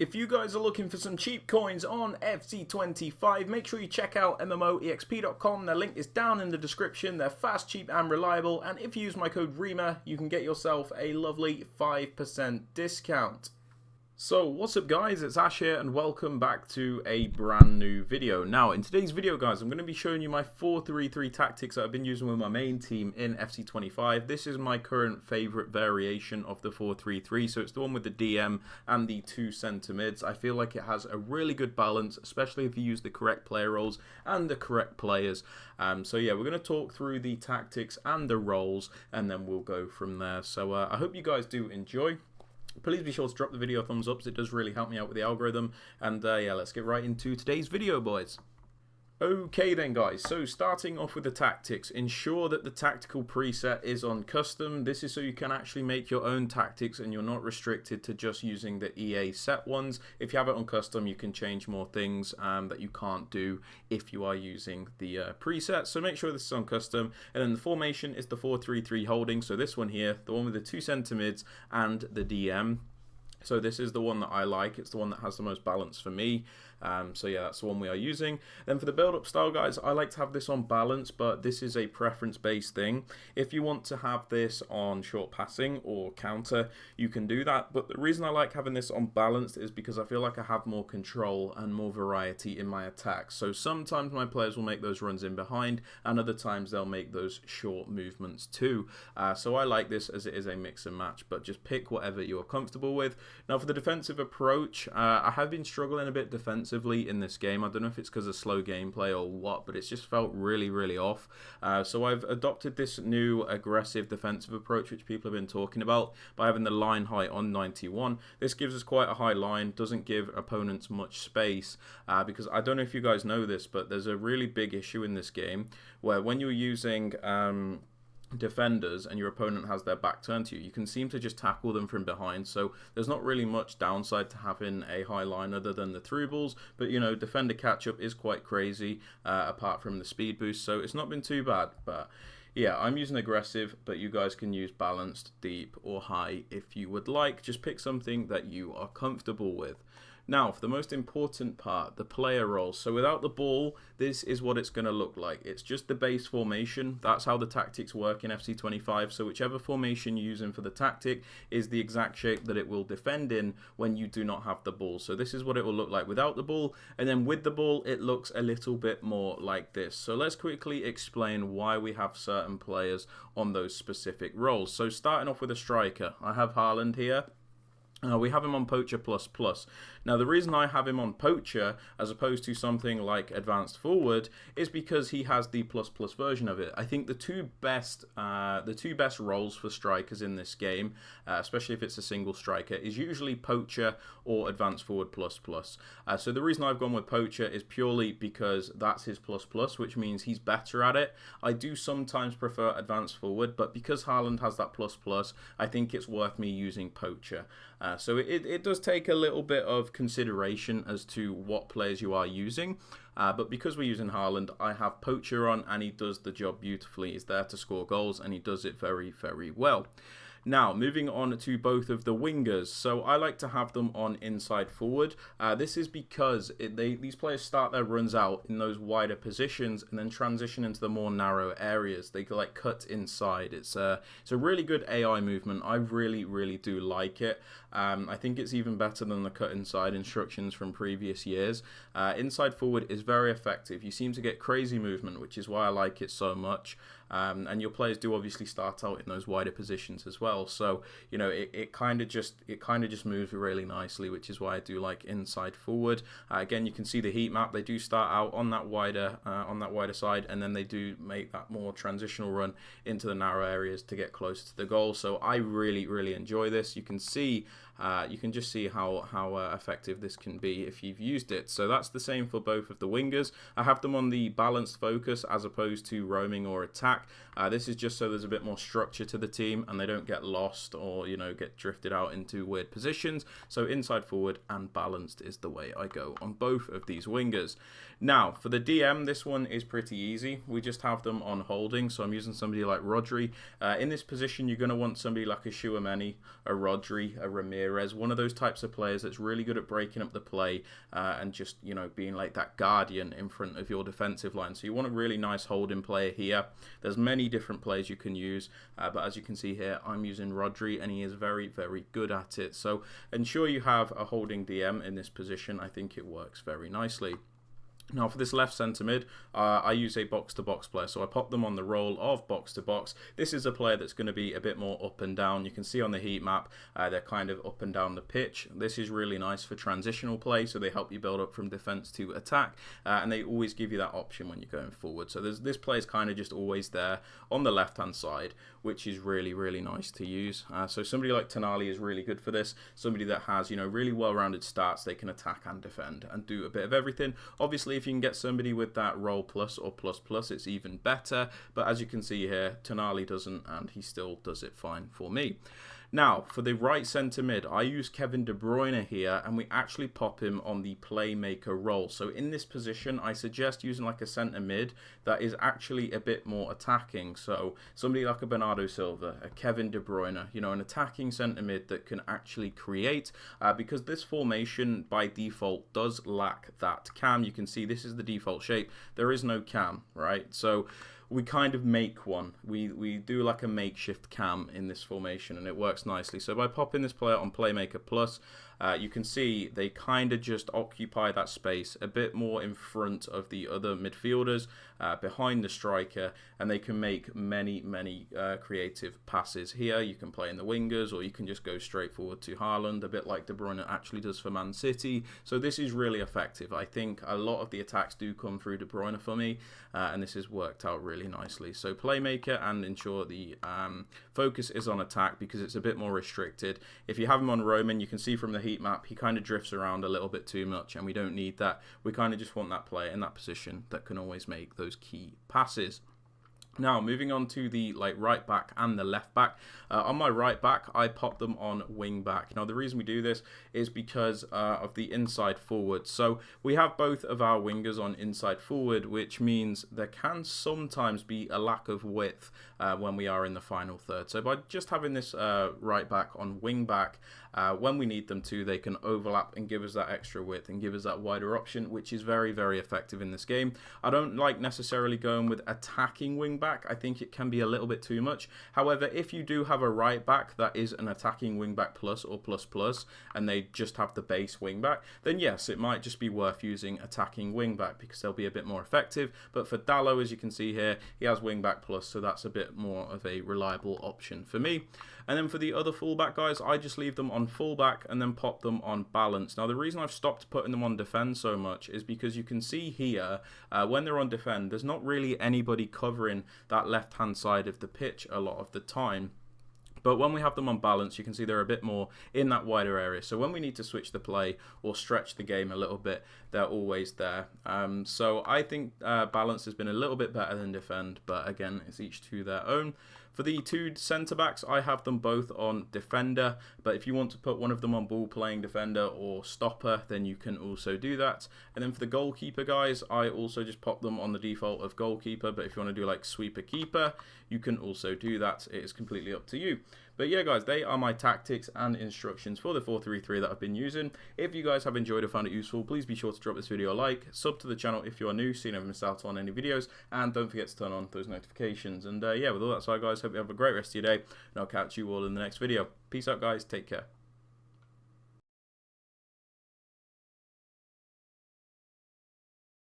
If you guys are looking for some cheap coins on FC25, make sure you check out MMOEXP.com. Their link is down in the description. They're fast, cheap, and reliable. And if you use my code REMA, you can get yourself a lovely 5% discount. So what's up guys, it's Ash here and welcome back to a brand new video. Now in today's video guys, I'm going to be showing you my 4-3-3 tactics that I've been using with my main team in FC25. This is my current favourite variation of the 4-3-3, so it's the one with the DM and the 2 centre mids. I feel like it has a really good balance, especially if you use the correct player roles and the correct players. So yeah, we're going to talk through the tactics and the roles and then we'll go from there. So I hope you guys do enjoy. Please be sure to drop the video a thumbs up, as it does really help me out with the algorithm. And yeah, let's get right into today's video, boys. Okay then guys, so starting off with the tactics, ensure that the tactical preset is on custom. This is so you can actually make your own tactics and you're not restricted to just using the EA set ones. If you have it on custom, you can change more things that you can't do if you are using the preset. So make sure this is on custom. And then the formation is the 4-3-3 holding, so this one here, the one with the 2 centre mids and the DM. So this is the one that I like. It's the one that has the most balance for me. So yeah, that's the one we are using. Then for the build-up style, guys, I like to have this on balance, but this is a preference-based thing. If you want to have this on short passing or counter, you can do that. But the reason I like having this on balanced is because I feel like I have more control and more variety in my attacks. So sometimes my players will make those runs in behind, and other times they'll make those short movements too. So I like this as it is a mix and match, but just pick whatever you are comfortable with. Now for the defensive approach, I have been struggling a bit defensively in this game. I don't know if it's because of slow gameplay or what, but it's just felt really off. So I've adopted this new aggressive defensive approach, which people have been talking about, by having the line height on 91. This gives us quite a high line, doesn't give opponents much space, because I don't know if you guys know this, but there's a really big issue in this game where when you're using defenders and your opponent has their back turned to you, you can seem to just tackle them from behind. So there's not really much downside to having a high line other than the through balls, but you know, defender catch up is quite crazy apart from the speed boost, so it's not been too bad. But yeah, I'm using aggressive, but you guys can use balanced, deep or high if you would like. Just pick something that you are comfortable with. Now, for the most important part, the player roles. So without the ball, this is what it's going to look like. It's just the base formation. That's how the tactics work in FC25. So whichever formation you're using for the tactic is the exact shape that it will defend in when you do not have the ball. So this is what it will look like without the ball. And then with the ball, it looks a little bit more like this. So let's quickly explain why we have certain players on those specific roles. So starting off with a striker, I have Haaland here. We have him on Poacher++. Now the reason I have him on Poacher as opposed to something like Advanced Forward is because he has the ++ version of it. I think the two best roles for strikers in this game, especially if it's a single striker, is usually Poacher or Advanced Forward ++. So the reason I've gone with Poacher is purely because that's his ++, which means he's better at it. I do sometimes prefer Advanced Forward, but because Haaland has that ++, I think it's worth me using Poacher. So it does take a little bit of consideration as to what players you are using, but because we're using Haaland, I have Poacher on and he does the job beautifully. He's there to score goals and he does it very well. Now, moving on to both of the wingers. So I like to have them on inside forward. This is because these players start their runs out in those wider positions and then transition into the more narrow areas. They like cut inside. It's a really good AI movement. I really do like it. I think it's even better than the cut inside instructions from previous years. Inside forward is very effective. You seem to get crazy movement, which is why I like it so much. And your players do obviously start out in those wider positions as well. So you know it kind of just moves really nicely, which is why I do like inside forward. Again, you can see the heat map. They do start out on that wider side, and then they do make that more transitional run into the narrow areas to get closer to the goal. So I really enjoy this. You can see. You can just see how effective this can be if you've used it. So that's the same for both of the wingers. I have them on the balanced focus as opposed to roaming or attack. attack. This is just so there's a bit more structure to the team and they don't get lost or, you know, get drifted out into weird positions. So inside forward and balanced is the way I go on both of these wingers. Now, for the DM, this one is pretty easy. We just have them on holding, so I'm using somebody like Rodri. In this position, you're going to want somebody like a Tchouaméni, a Rodri, a Ramirez, one of those types of players that's really good at breaking up the play and just, you know, being like that guardian in front of your defensive line. So you want a really nice holding player here. There's many different players you can use, but as you can see here, I'm using Rodri, and he is very, very good at it. So ensure you have a holding DM in this position. I think it works very nicely. Now for this left centre mid, I use a box-to-box player, so I pop them on the role of box-to-box. This is a player that's going to be a bit more up and down. You can see on the heat map, they're kind of up and down the pitch. This is really nice for transitional play, so they help you build up from defence to attack, and they always give you that option when you're going forward. So this player is kind of just always there on the left-hand side, which is really, really nice to use. So somebody like Tonali is really good for this. Somebody that has, you know, really well-rounded stats. They can attack and defend and do a bit of everything. Obviously, if you can get somebody with that role plus or plus plus, it's even better. But as you can see here, Tonali doesn't, and he still does it fine for me. Now, for the right centre mid, I use Kevin De Bruyne here, and we actually pop him on the playmaker role. So in this position, I suggest using like a centre mid that is actually a bit more attacking. So somebody like a Bernardo Silva, a Kevin De Bruyne, you know, an attacking centre mid that can actually create, because this formation by default does lack that cam. You can see this is the default shape. There is no cam, right? So we kind of make one. We do like a makeshift cam in this formation, and it works nicely. So by popping this player on Playmaker Plus, you can see they kind of just occupy that space a bit more in front of the other midfielders, behind the striker, and they can make many creative passes here. You can play in the wingers, or you can just go straight forward to Haaland, a bit like De Bruyne actually does for Man City. So this is really effective. I think a lot of the attacks do come through De Bruyne for me, and this has worked out really nicely. So playmaker, and ensure the focus is on attack because it's a bit more restricted. If you have him on Roman, you can see from the heat map he kind of drifts around a little bit too much, and we don't need that. We kind of just want that player in that position that can always make those key passes. Now, moving on to the right back and the left back. On my right back, I pop them on wing back. Now, the reason we do this is because of the inside forward. So we have both of our wingers on inside forward, which means there can sometimes be a lack of width when we are in the final third. So by just having this right back on wing back, when we need them to, they can overlap and give us that extra width and give us that wider option, which is very, very effective in this game. I don't like necessarily going with attacking wing back. I think it can be a little bit too much. However, if you do have a right back that is an attacking wing back plus or plus plus, and they just have the base wing back, then yes, it might just be worth using attacking wing back because they'll be a bit more effective. But for Dalot, as you can see here, he has wing back plus, so that's a bit more of a reliable option for me. And then for the other fullback guys, I just leave them on fullback and then pop them on balance. Now, the reason I've stopped putting them on defend so much is because you can see here, when they're on defend, there's not really anybody covering that left-hand side of the pitch a lot of the time. But when we have them on balance, you can see they're a bit more in that wider area. So when we need to switch the play or stretch the game a little bit, they're always there. So I think balance has been a little bit better than defend, but again, it's each to their own. For the two centre-backs, I have them both on defender, but if you want to put one of them on ball-playing defender or stopper, then you can also do that. And then for the goalkeeper guys, I also just pop them on the default of goalkeeper, but if you want to do like sweeper-keeper, you can also do that. It is completely up to you. But yeah, guys, they are my tactics and instructions for the 4-3-3 that I've been using. If you guys have enjoyed or found it useful, please be sure to drop this video a like, sub to the channel if you are new so you never miss out on any videos, and don't forget to turn on those notifications. And yeah, with all that aside, guys, hope you have a great rest of your day, and I'll catch you all in the next video. Peace out, guys. Take care.